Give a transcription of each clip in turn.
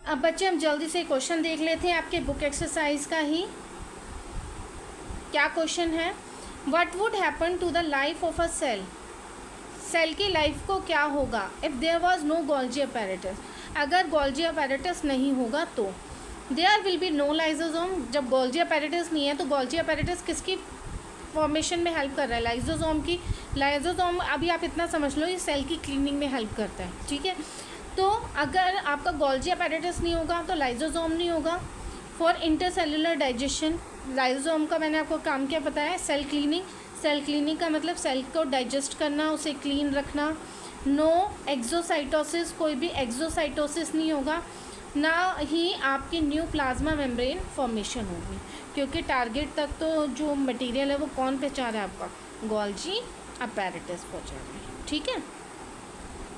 अब बच्चे हम जल्दी से क्वेश्चन देख लेते हैं आपके बुक एक्सरसाइज का ही। क्या क्वेश्चन है? What would happen to the life of a cell? Cell की लाइफ को क्या होगा if there was no Golgi apparatus? अगर गोल्जी अपैरेटस नहीं होगा तो there will be no lysosome. जब गोल्जी अपैरेटस नहीं है तो गोल्जी अपैरेटस किसकी फॉर्मेशन में हेल्प कर रहा है? लाइसोसोम की। लाइसोसोम अभी आप इतना समझ लो ये सेल की क्लीनिंग में हेल्प करता है, ठीक है। तो अगर आपका गोल्जी अपैरेटस नहीं होगा तो लाइसोसोम नहीं होगा। फॉर इंटरसेलुलर डाइजेशन, लाइसोसोम का मैंने आपको काम क्या बताया? Cell cleaning. सेल क्लीनिंग का मतलब सेल को डाइजेस्ट करना, उसे क्लीन रखना। नो एक्सोसाइटोसिस, कोई भी एक्सोसाइटोसिस नहीं होगा, ना ही आपकी न्यू प्लाज्मा मेम्ब्रेन फॉर्मेशन होगी, क्योंकि टारगेट तक तो जो मटेरियल है वो कौन पहुंचा रहा है? आपका गोल्जी अपैरेटस पहुंचा रहा है, ठीक है।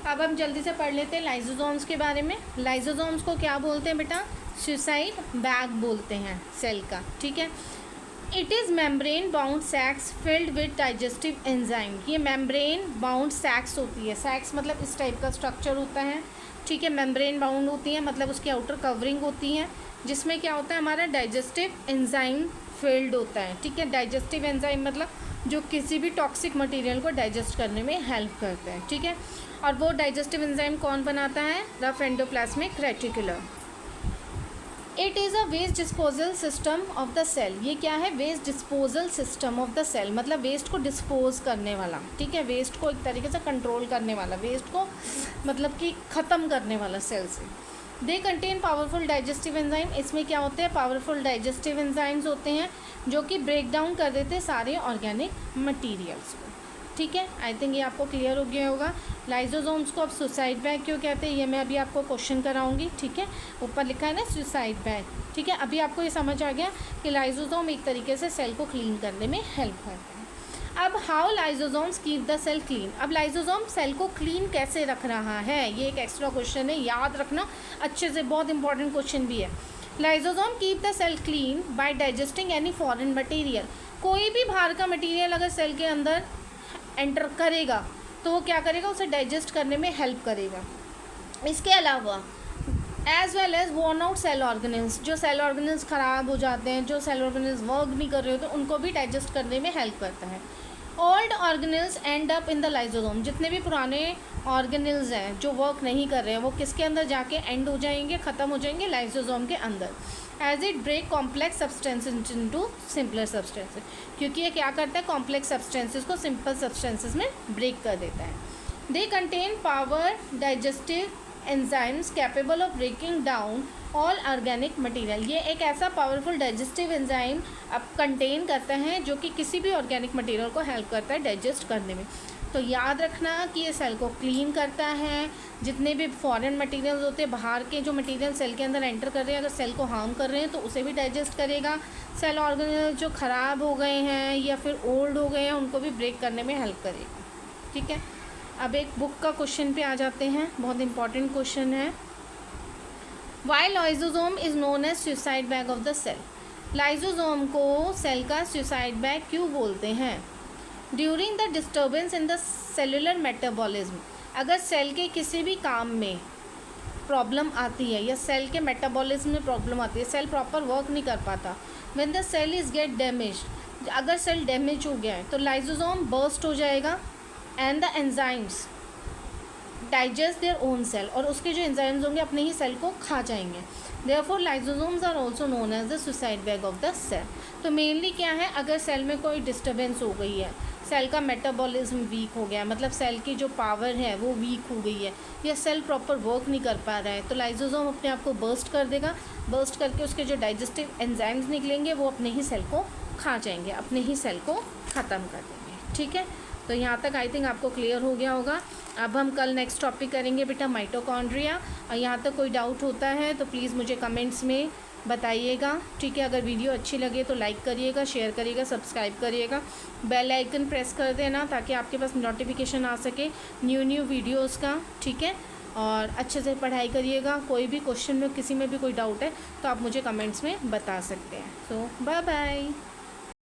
अब हम जल्दी से पढ़ लेते हैं लाइसोसोम्स के बारे में। लाइसोसोम्स को क्या बोलते हैं बेटा? सुसाइड बैग बोलते हैं सेल का, ठीक है। It is membrane bound sacs filled with digestive enzyme. ये मेम्ब्रेन बाउंड सैक्स होती है। सैक्स मतलब इस टाइप का स्ट्रक्चर होता है, ठीक है। मेम्ब्रेन बाउंड होती है मतलब उसकी आउटर कवरिंग होती है, जिसमें क्या होता है? हमारा डाइजेस्टिव एंजाइम फिल्ड होता है, ठीक है। डाइजेस्टिव एंजाइम मतलब जो किसी भी टॉक्सिक मटेरियल को डाइजेस्ट करने में हेल्प करता है, ठीक है। और वो डाइजेस्टिव एंजाइम कौन बनाता है? Rough endoplasmic reticulum. It is a waste disposal system of the cell. ये क्या है? Waste disposal system of the cell, मतलब वेस्ट को डिस्पोज करने वाला, ठीक है। वेस्ट को एक तरीके से कंट्रोल करने वाला, वेस्ट को मतलब कि ख़त्म करने वाला सेल से। They contain powerful digestive enzyme. इसमें क्या होते हैं? पावरफुल डाइजेस्टिव एंजाइम्स होते हैं जो कि ब्रेक डाउन कर देते हैं सारे ऑर्गेनिक मटीरियल्स को, ठीक है। आई थिंक ये आपको क्लियर हो गया होगा। लाइसोसोम्स को अब सुसाइड बैग क्यों कहते हैं ये मैं अभी आपको क्वेश्चन कराऊंगी, ठीक है। ऊपर लिखा है ना सुसाइड बैग, ठीक है। अभी आपको ये समझ आ गया कि लाइसोसोम एक तरीके से सेल को क्लीन करने में हेल्प करते हैं। अब how lysosomes keep the cell clean? अब लाइसोसोम सेल को क्लीन कैसे रख रहा है? ये एक एक्स्ट्रा क्वेश्चन है, याद रखना अच्छे से, बहुत इंपॉर्टेंट क्वेश्चन भी है। Lysosome keep the cell clean by digesting any foreign material. कोई भी बाहर का मटेरियल अगर सेल के अंदर एंटर करेगा तो वो क्या करेगा? उसे डाइजेस्ट करने में हेल्प करेगा। इसके अलावा as well as worn out cell organelles, जो सेल ऑर्गेनल्स ख़राब हो जाते हैं, जो सेल ऑर्गेनल्स वर्क नहीं कर रहे होते, उनको भी डाइजेस्ट करने में हेल्प करता है। Old organelles and up in the lysosome. जितने भी पुराने ऑर्गेनल्स हैं जो वर्क नहीं कर रहे हैं वो किसके अंदर जाके एंड हो जाएंगे, ख़त्म हो जाएंगे? लाइसोसोम के अंदर। As it break complex substances into simpler substances, क्योंकि ये क्या करता है? कॉम्प्लेक्स सब्सटेंसेज को सिंपल सब्सटेंसेज में ब्रेक कर देता है। They contain power digestive enzymes capable of breaking down all organic material. ये एक ऐसा पावरफुल डाइजेस्टिव एंजाइम अब कंटेन करता है जो कि किसी भी ऑर्गेनिक मटेरियल को हेल्प करता है डाइजेस्ट करने में। तो याद रखना कि ये सेल को क्लीन करता है। जितने भी फॉरेन मटेरियल्स होते हैं, बाहर के जो मटेरियल सेल के अंदर एंटर कर रहे हैं, अगर सेल को हार्म कर रहे हैं तो उसे भी डाइजेस्ट करेगा। सेल ऑर्गेनल जो ख़राब हो गए हैं या फिर ओल्ड हो गए हैं उनको भी ब्रेक करने में हेल्प करेगा, ठीक है। अब एक बुक का क्वेश्चन पे आ जाते हैं, बहुत इंपॉर्टेंट क्वेश्चन है। Why lysosome is known as suicide bag of the cell? Lysosome को सेल का सुसाइड बैग क्यों बोलते हैं? During the disturbance in the cellular metabolism, अगर सेल के किसी भी काम में प्रॉब्लम आती है या सेल के मेटाबॉलिज्म में प्रॉब्लम आती है, सेल प्रॉपर वर्क नहीं कर पाता, when the cell is get damage, अगर सेल डैमेज हो गया है तो लाइसोसोम बर्स्ट हो जाएगा and the enzymes digest their own cell, और उसके जो एंजाइम्स होंगे अपने ही सेल को खा जाएंगे। Therefore lysosomes are also known as the suicide bag of the cell. तो मेनली क्या है? अगर सेल में कोई डिस्टर्बेंस हो गई है, सेल का मेटाबॉलिज्म वीक हो गया, मतलब सेल की जो पावर है वो वीक हो गई है या सेल प्रॉपर वर्क नहीं कर पा रहा है, तो लाइसोसोम अपने आप को बर्स्ट कर देगा। बर्स्ट करके उसके जो डाइजेस्टिव एंजाइम्स निकलेंगे वो अपने ही सेल को खा जाएंगे, अपने ही सेल को ख़त्म कर देंगे, ठीक है। तो यहाँ तक आई थिंक आपको क्लियर हो गया होगा। अब हम कल नेक्स्ट टॉपिक करेंगे बेटा माइटोकॉन्ड्रिया, और यहाँ तक कोई डाउट होता है तो प्लीज़ मुझे कमेंट्स में बताइएगा, ठीक है। अगर वीडियो अच्छी लगे तो लाइक करिएगा, शेयर करिएगा, सब्सक्राइब करिएगा, बेल आइकन प्रेस कर देना ताकि आपके पास नोटिफिकेशन आ सके न्यू वीडियोस का, ठीक है। और अच्छे से पढ़ाई करिएगा। कोई भी क्वेश्चन में किसी में भी कोई डाउट है तो आप मुझे कमेंट्स में बता सकते हैं। सो बाय बाय।